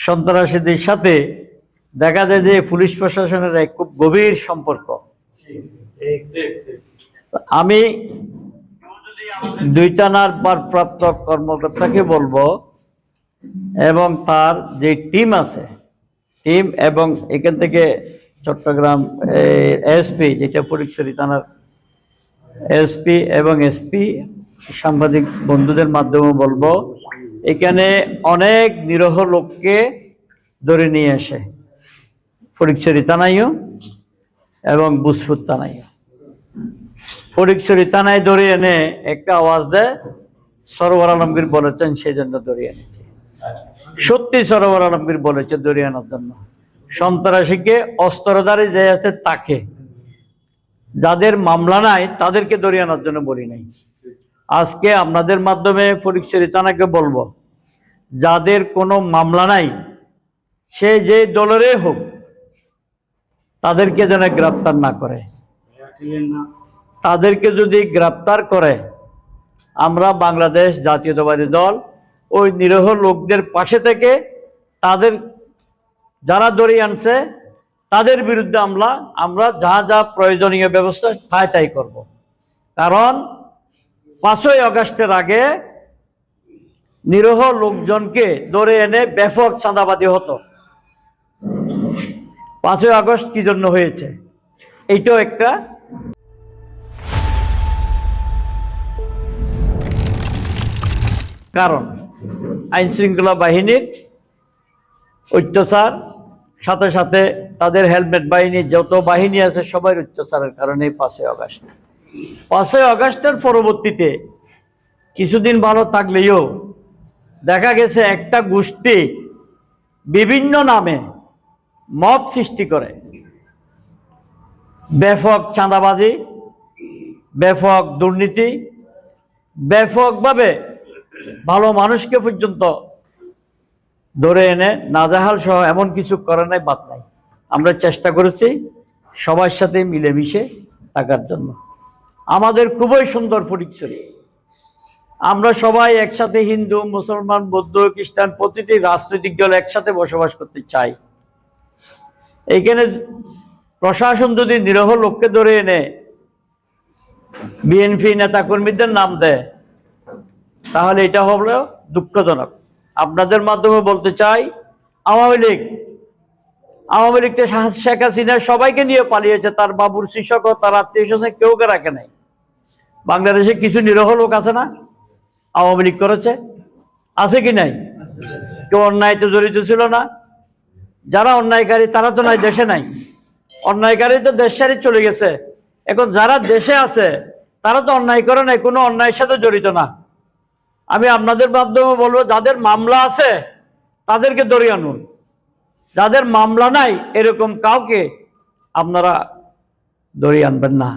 সন্ত্রাসীদের সাথে দেখা যায় যে পুলিশ প্রশাসনের এক খুব গভীর সম্পর্ক। আমি দুই থানার ভারপ্রাপ্ত কর্মকর্তাকে বলবো এবং তার যে টিম আছে টিম এবং এখান থেকে চট্টগ্রাম এসপি যেটা ফটিকছড়ি থানার এসপি এবং এসপি সাংবাদিক বন্ধুদের মাধ্যমে বলবো এখানে অনেক নিরহ লোককে ধরে নিয়ে আসে ফটিকছড়ি থানায়ও এবং বুসফুর থানায়ও। ফটিকছড়ি থানায় ধরে এনে একটা আওয়াজ দেয় সরোয়ার আলমগীর বলেছেন সেই জন্য ধরে এনেছে। সত্যি সরোয়ার আলমগীর বলেছে ধরে আনার জন্য। সন্ত্রাসীকে অস্ত্রধারী যে আছে তাকে, যাদের মামলা নাই তাদেরকে ধরে আনার জন্য বলি নাই। আজকে আপনাদের মাধ্যমে ফটিকছড়ি থানাকে বলবো যাদের কোনো মামলা নাই সে যে দলেরই হোক তাদেরকে যেন গ্রেপ্তার না করে। তাদেরকে যদি গ্রেপ্তার করে আমরা বাংলাদেশ জাতীয়তাবাদী দল ওই নিরহ লোকদের পাশে থেকে তাদের যারা ধরে আনছে তাদের বিরুদ্ধে আমরা যা যা প্রয়োজনীয় ব্যবস্থা তাই করব। কারণ 5ই আগস্টের আগে নিরহ লোকজনকে ধরে এনে ব্যাপক চাঁদাবাজি হতো। 5ই আগস্ট কি জন্য হয়েছে এইটাও একটা কারণ। আইন শৃঙ্খলা বাহিনীর অত্যাচার, সাথে সাথে তাদের হেলমেট বাহিনী যত বাহিনী আছে সবাই অত্যাচারের কারণে 5ই আগস্ট। 5ই আগস্টের পরবর্তীতে কিছুদিন ভালো থাকলেও দেখা গেছে একটা গোষ্ঠী বিভিন্ন নামে মব সৃষ্টি করে, ব্যাপক চাঁদাবাজি, ব্যাপক দুর্নীতি, ব্যাপকভাবে ভালো মানুষকে পর্যন্ত ধরে এনে নাজেহাল সহ এমন কিছু করে নাই, বাদ নাই। আমরা চেষ্টা করেছি সবার সাথে মিলেমিশে থাকার জন্য। আমাদের খুবই সুন্দর ফটিকছড়ি, আমরা সবাই একসাথে হিন্দু মুসলমান বৌদ্ধ খ্রিস্টান প্রতিটি রাজনৈতিক দল একসাথে বসবাস করতে চাই। এইখানে প্রশাসন যদি নিরহ লোককে ধরে এনে বিএনপি নেতা কর্মীদের নাম দেয় তাহলে এটা হলো দুঃখজনক। আপনাদের মাধ্যমে বলতে চাই আওয়ামী লীগকে শেখ হাসিনা সবাইকে নিয়ে পালিয়েছে, তার বাবুর শিক্ষক ও তার আত্মীয় স্বজন কেউকে রাখে নাই। বাংলাদেশে কিছু নিরহ লোক আছে না আওয়ামী লীগ করেছে, আছে কি নাই? কেউ অন্যায়তে জড়িত ছিল না? যারা অন্যায়কারী তারা তো নাই, দেশে নাই। অন্যায়কারী তো দেশ ছাড়ি চলে গেছে। এখন যারা দেশে আছে তারা তো অন্যায় করে নাই, কোনো অন্যায়ের সাথে জড়িত না। আমি আপনাদের মাধ্যমে বলবো যাদের মামলা আছে তাদেরকে ধরে আনুন, যাদের মামলা নাই এরকম কাউকে আপনারা ধরে আনবেন না।